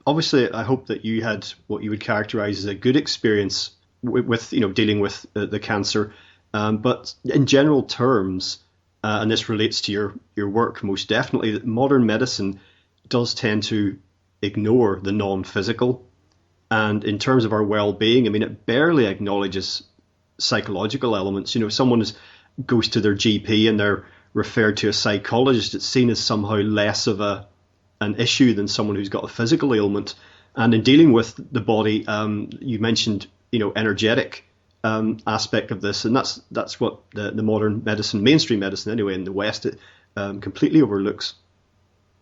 obviously, I hope that you had what you would characterize as a good experience with dealing with the cancer. But in general terms, and this relates to your work most definitely, that modern medicine does tend to ignore the non-physical. And in terms of our well-being, I mean, it barely acknowledges psychological elements. Someone goes to their GP and they're referred to a psychologist. It's seen as somehow less of an issue than someone who's got a physical ailment. And in dealing with the body, you mentioned energetic aspect of this, and that's what the modern medicine, mainstream medicine anyway, in the West, it completely overlooks.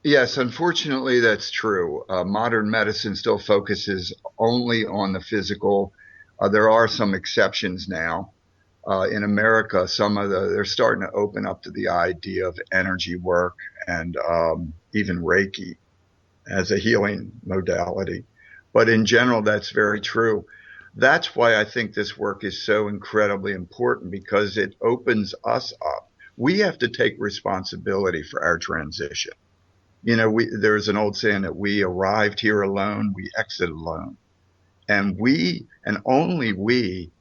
Yes, unfortunately, that's true. Modern medicine still focuses only on the physical. There are some exceptions now. In America, they're starting to open up to the idea of energy work and even Reiki as a healing modality. But in general, that's very true. That's why I think this work is so incredibly important, because it opens us up. We have to take responsibility for our transition. There's an old saying that we arrived here alone, we exit alone. And only we,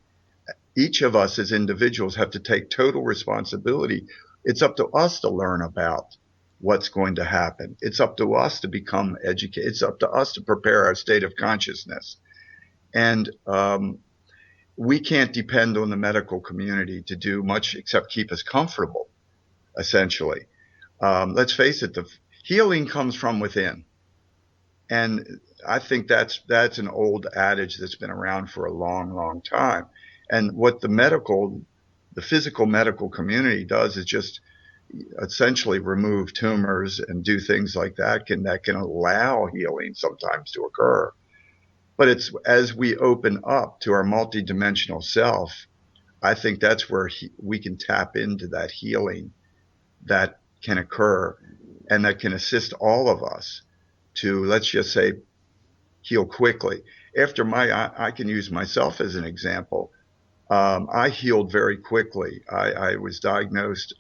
each of us as individuals, have to take total responsibility. It's up to us to learn about what's going to happen. It's up to us to become educated. It's up to us to prepare our state of consciousness. And we can't depend on the medical community to do much except keep us comfortable, essentially. Let's face it, the healing comes from within. And I think that's an old adage that's been around for a long, long time. And what the physical medical community does is just essentially remove tumors and do things like that can allow healing sometimes to occur. But it's as we open up to our multidimensional self, I think that's where we can tap into that healing that can occur and that can assist all of us to, let's just say, heal quickly. I can use myself as an example. I healed very quickly. I was diagnosed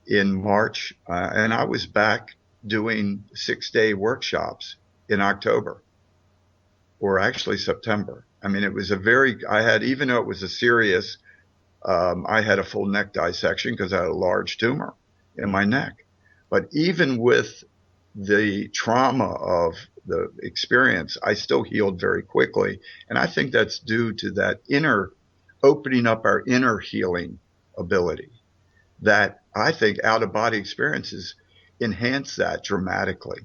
in March, and I was back doing 6-day workshops in October, or actually September. I mean, even though it was I had a full neck dissection because I had a large tumor in my neck. But even with the trauma of the experience, I still healed very quickly. And I think that's due to that opening up our inner healing ability, that I think out-of-body experiences enhance that dramatically.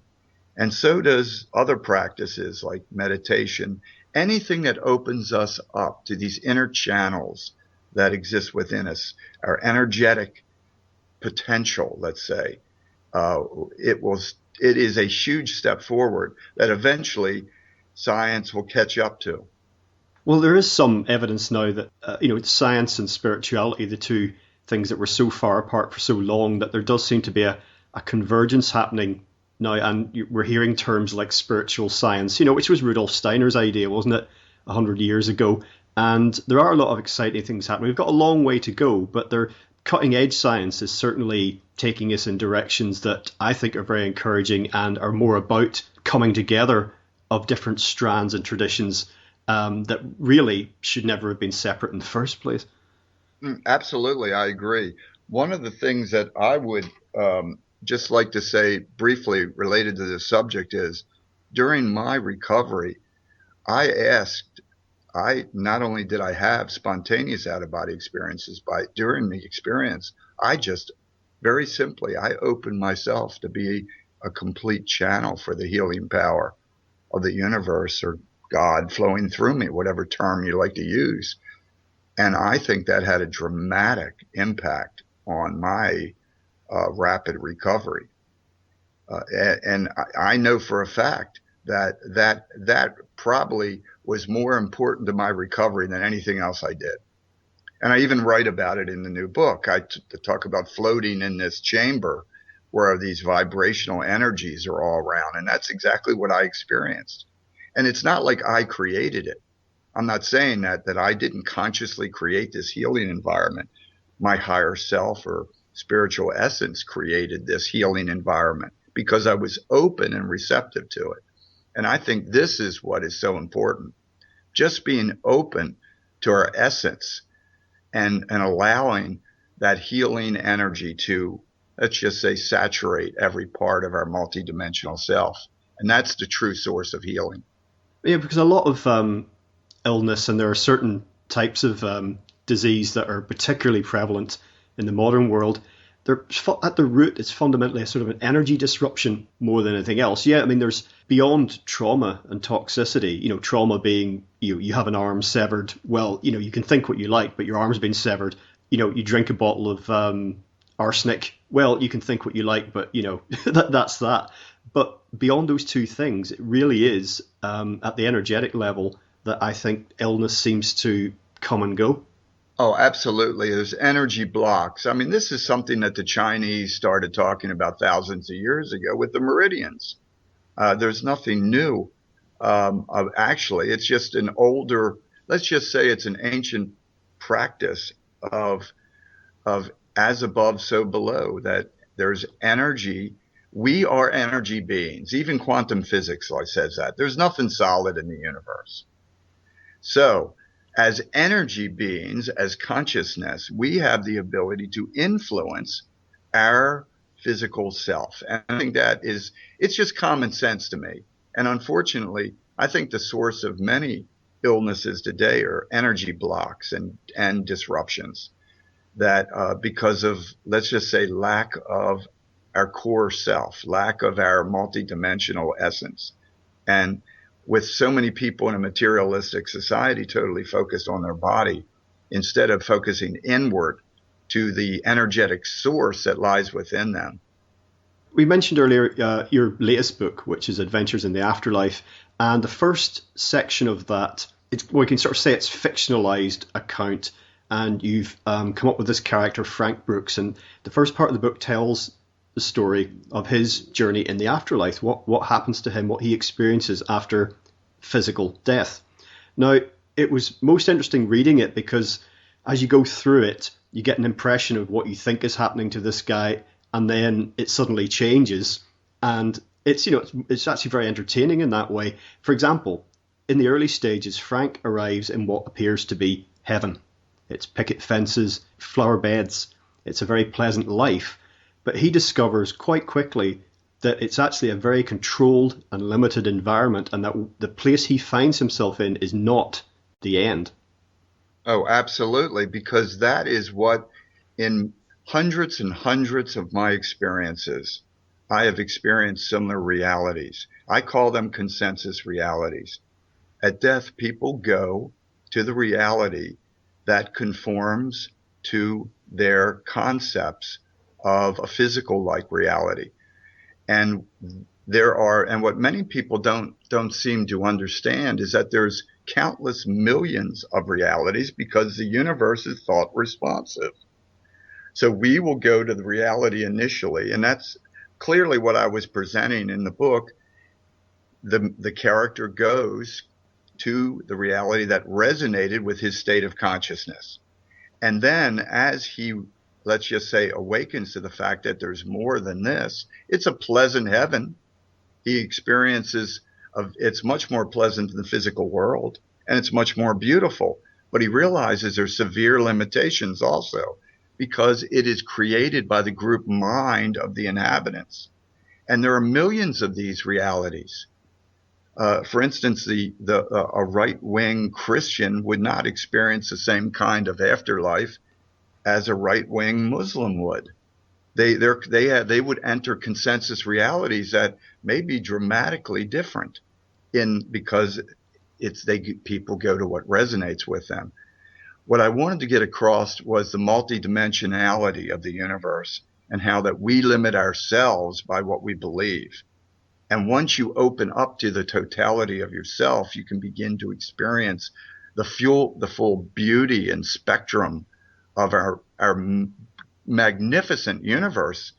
And so does other practices like meditation, anything that opens us up to these inner channels that exist within us, our energetic potential, let's say. It is a huge step forward that eventually science will catch up to. Well, there is some evidence now that science and spirituality, the two things that were so far apart for so long, that there does seem to be a convergence happening now, and we're hearing terms like spiritual science, which was Rudolf Steiner's idea, wasn't it, 100 years ago? And there are a lot of exciting things happening. We've got a long way to go, but cutting edge science is certainly taking us in directions that I think are very encouraging and are more about coming together of different strands and traditions that really should never have been separate in the first place. Absolutely, I agree. One of the things that I would just like to say briefly related to this subject is, during my recovery, not only did I have spontaneous out-of-body experiences, but during the experience, I opened myself to be a complete channel for the healing power of the universe or God flowing through me, whatever term you like to use. And I think that had a dramatic impact on my rapid recovery. And I know for a fact that probably was more important to my recovery than anything else I did. And I even write about it in the new book. I talk about floating in this chamber where these vibrational energies are all around. And that's exactly what I experienced. And it's not like I created it. I'm not saying that I didn't consciously create this healing environment. My higher self or spiritual essence created this healing environment because I was open and receptive to it. And I think this is what is so important. Just being open to our essence and allowing that healing energy to, let's just say, saturate every part of our multidimensional self. And that's the true source of healing. Yeah, because a lot of illness, and there are certain types of disease that are particularly prevalent in the modern world, they're at the root, it's fundamentally a sort of an energy disruption more than anything else. Yeah, I mean, there's beyond trauma and toxicity, trauma being you have an arm severed. Well, you can think what you like, but your arm's been severed. You drink a bottle of arsenic. Well, you can think what you like, but that's that. But beyond those two things, it really is at the energetic level that I think illness seems to come and go. Oh, absolutely. There's energy blocks. I mean, this is something that the Chinese started talking about thousands of years ago with the meridians. There's nothing new. Actually, it's just an older, let's just say it's an ancient practice of as above, so below, that there's energy. We are energy beings. Even quantum physics says that. There's nothing solid in the universe. So, as energy beings, as consciousness, we have the ability to influence our physical self. And I think it's just common sense to me. And unfortunately, I think the source of many illnesses today are energy blocks and disruptions that because of, let's just say, lack of our core self, lack of our multidimensional essence. And with so many people in a materialistic society totally focused on their body, instead of focusing inward to the energetic source that lies within them. We mentioned earlier your latest book, which is Adventures in the Afterlife. And the first section of that, we can sort of say it's fictionalized account. And you've come up with this character, Frank Brooks. And the first part of the book tells the story of his journey in the afterlife, what happens to him, what he experiences after physical death. Now, it was most interesting reading it because as you go through it, you get an impression of what you think is happening to this guy, and then it suddenly changes. And it's actually very entertaining in that way. For example, in the early stages, Frank arrives in what appears to be heaven. It's picket fences, flower beds. It's a very pleasant life. But he discovers quite quickly that it's actually a very controlled and limited environment, and that the place he finds himself in is not the end. Oh, absolutely, because that is what, in hundreds and hundreds of my experiences, I have experienced similar realities. I call them consensus realities. At death, people go to the reality that conforms to their concepts of a physical-like reality. And what many people don't seem to understand is that there's countless millions of realities because the universe is thought responsive. So we will go to the reality initially, and that's clearly what I was presenting in the book. The character goes to the reality that resonated with his state of consciousness. And then as he, let's just say, awakens to the fact that there's more than this, it's a pleasant heaven. He experiences it's much more pleasant than the physical world, and it's much more beautiful. But he realizes there's severe limitations also, because it is created by the group mind of the inhabitants. And there are millions of these realities. For instance, a right-wing Christian would not experience the same kind of afterlife as a right-wing Muslim would. They would enter consensus realities that may be dramatically different, because people go to what resonates with them. What I wanted to get across was the multidimensionality of the universe, and how that we limit ourselves by what we believe. And once you open up to the totality of yourself, you can begin to experience the full beauty and spectrum of our magnificent universe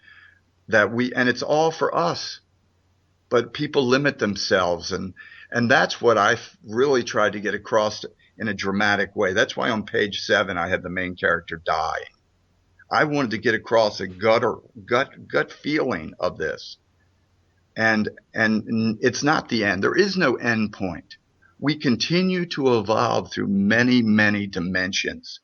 and it's all for us. But people limit themselves, and that's what I really tried to get across in a dramatic way. That's why on page 7 I had the main character dying. I wanted to get across a gut feeling of this. and it's not the end. There is no end point. We continue to evolve through many, many dimensions.